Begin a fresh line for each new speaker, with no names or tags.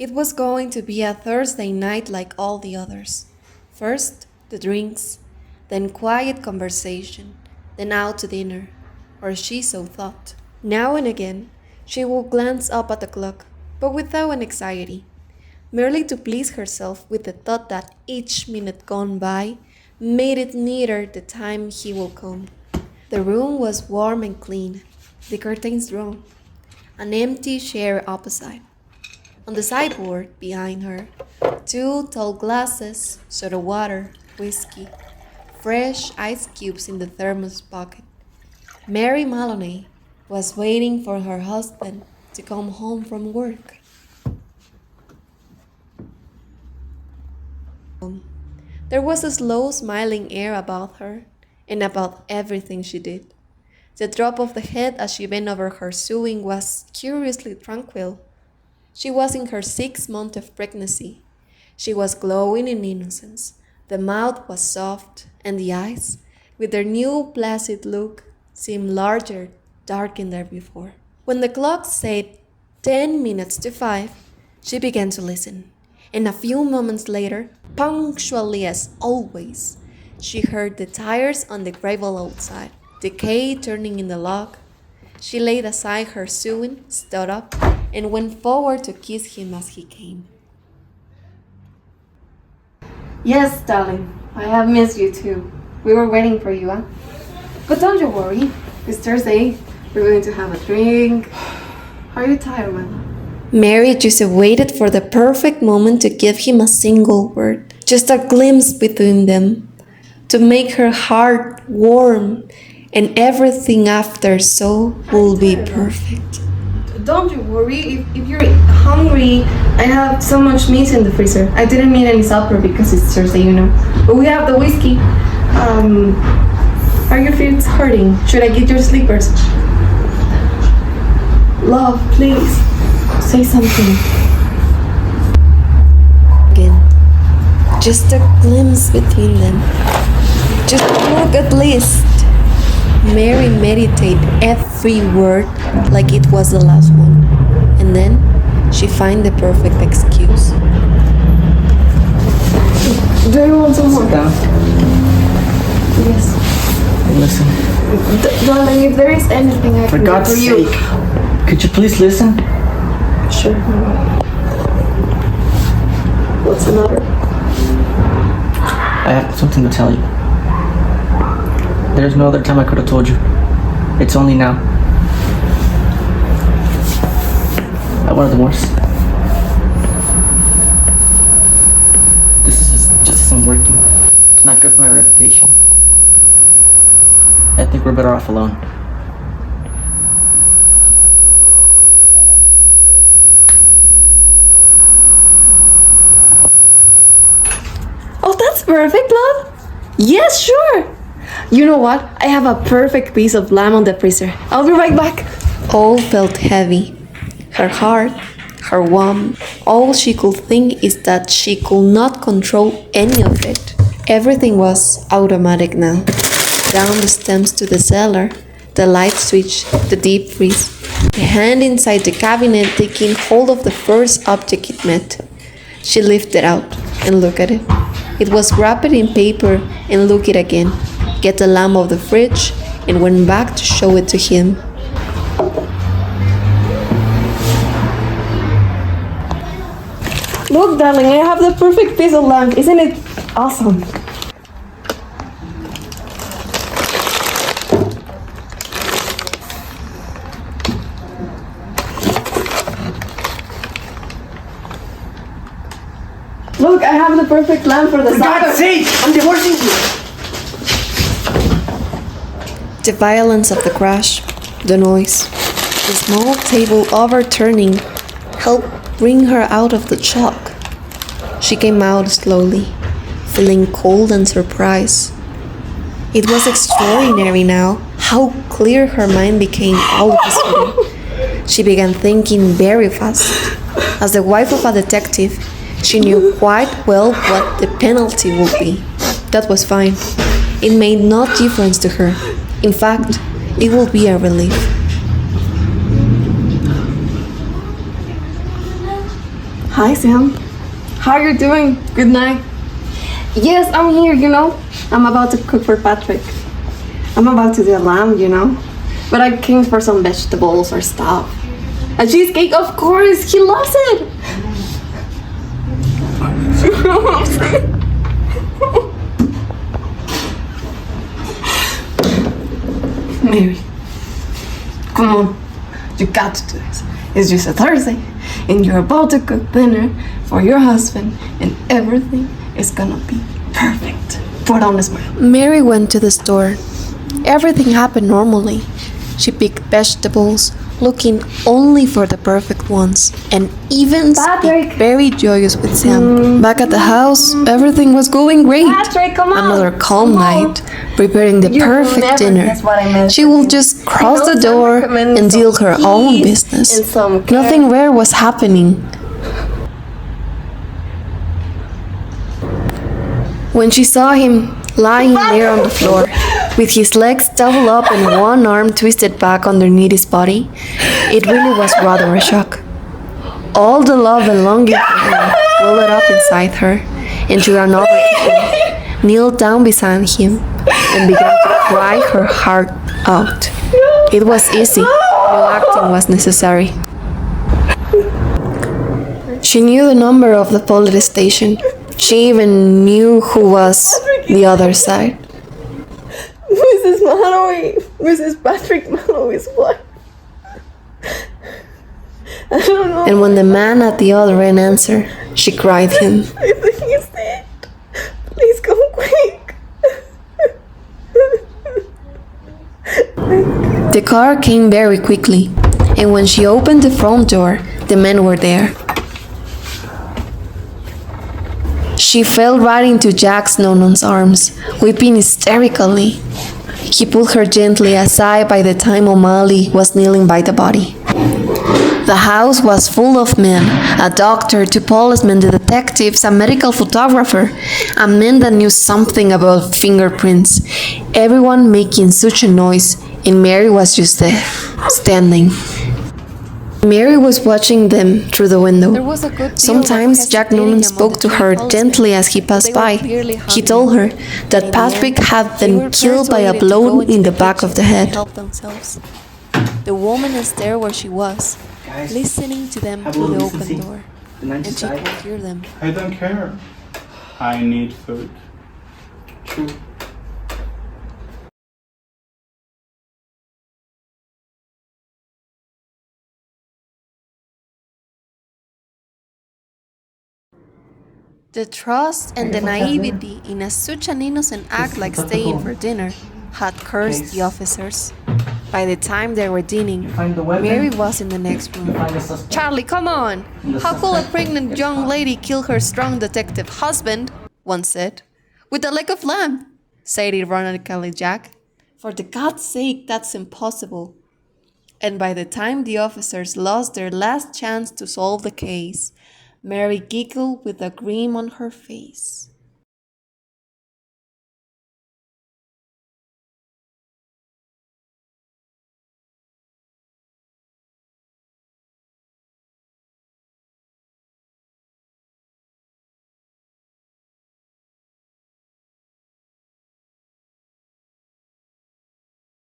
It was going to be a Thursday night like all the others. First, the drinks, then quiet conversation, then out to dinner, or she so thought. Now and again, she would glance up at the clock, but without an anxiety, merely to please herself with the thought that each minute gone by made it nearer the time he will come. The room was warm and clean, the curtains drawn, an empty chair opposite. On the sideboard behind her, two tall glasses, soda water, whiskey, fresh ice cubes in the thermos pocket. Mary Maloney was waiting for her husband to come home from work. There was a slow, smiling air about her and about everything she did. The drop of the head as she bent over her sewing was curiously tranquil. She was in her 6th month of pregnancy. She was glowing in innocence. The mouth was soft, and the eyes, with their new placid look, seemed larger, darker than before. When the clock said 10 minutes to 5, she began to listen, and a few moments later, punctually as always, she heard the tires on the gravel outside, the key turning in the lock. She laid aside her sewing, stood up, and went forward to kiss him as he came.
Yes, darling, I have missed you too. We were waiting for you, huh? But don't you worry, it's Thursday. We're going to have a drink. Are you tired, man?
Mary just waited for the perfect moment to give him a single word, just a glimpse between them, to make her heart warm, and everything after so will be perfect.
Don't you worry, if you're hungry, I have so much meat in the freezer. I didn't make any supper because it's Thursday, you know. But we have the whiskey. Are your feet hurting? Should I get your slippers? Love, please, say something.
Again, just a glimpse between them. Just look at least. Mary meditated every word like it was the last one, and then she found the perfect excuse.
Do you want some more?
Sit down.
Yes.
Hey, listen.
Darling, if there is anything I
For
can do
God's
for you.
sake, could you please listen?
Sure. What's the matter?
I have something to tell you. There's no other time I could have told you. It's only now. I want a divorce. This just isn't working. It's not good for my reputation. I think we're better off alone.
Oh, that's perfect, love. Yes, sure. You know what? I have a perfect piece of lamb on the freezer. I'll be right back.
All felt heavy. Her heart, her womb. All she could think is that she could not control any of it. Everything was automatic now. Down the steps to the cellar, the light switch, the deep freeze, the hand inside the cabinet taking hold of the first object it met. She lifted it out and looked at it. It was wrapped in paper and looked it again. Get the lamp of the fridge and went back to show it to him.
Look, darling, I have the perfect piece of lamb. Isn't it awesome? Look, I have the perfect lamp for the
For God's sake, I'm divorcing you.
The violence of the crash, the noise, the small table overturning helped bring her out of the shock. She came out slowly, feeling cold and surprised. It was extraordinary now how clear her mind became all of a sudden. She began thinking very fast. As the wife of a detective, she knew quite well what the penalty would be. That was fine. It made no difference to her. In fact, it would be a relief.
Hi, Sam. How are you doing? Good night. Yes, I'm here, I'm about to cook for Patrick. I'm about to do a lamb, But I came for some vegetables or stuff. A cheesecake, of course. He loves it. You know what I'm saying? Mary, come on. You got to do this. It's just a Thursday, and you're about to cook dinner for your husband, and everything is gonna be perfect. Put on a smile.
Mary went to the store. Everything happened normally. She picked vegetables, looking only for the perfect ones, and even
Patrick!
speak very joyous with Sam. Back at the house, everything was going great.
Patrick, come on.
Another calm
Come on.
night, preparing the
You will
perfect
never
dinner.
guess what I meant
She
for
will
you.
just cross the
Sam
door
recommended
and deal
some
her own
peas
business.
and some
Nothing rare was happening. When she saw him lying there on the floor, with his legs doubled up and one arm twisted back underneath his body, it really was rather a shock. All the love and longing for him welled up inside her, and she ran over to him, kneeled down beside him, and began to cry her heart out. It was easy, no acting was necessary. She knew the number of the police station. She even knew who was the other side.
Mrs. Mallory, Mrs. Patrick Mallory's wife. I don't know.
And when the man at the other end answered, she cried him.
I think he's dead. Please come quick.
The car came very quickly, and when she opened the front door, the men were there. She fell right into Jack's non's arms, weeping hysterically. He pulled her gently aside by the time O'Malley was kneeling by the body. The house was full of men, a doctor, two policemen, the detectives, a medical photographer, a man that knew something about fingerprints, everyone making such a noise, and Mary was just there, standing. Mary was watching them through the window. Sometimes Jack Noonan spoke to her gently as he passed by. He told her that Patrick had been killed by a blow in the back of the head. The woman is there where she was, listening to them through the open door, and she could hear them.
I don't care. I need food.
True.
The trust and the naivety in such an innocent act like staying for dinner had cursed the officers. By the time they were dining, Mary was in the next room. "Charlie, come on! How could a pregnant young lady kill her strong detective husband?" one said. "With the leg of lamb," said ironically Jack. "For the God's sake, that's impossible." And by the time the officers lost their last chance to solve the case, Mary giggled with a grin on her face.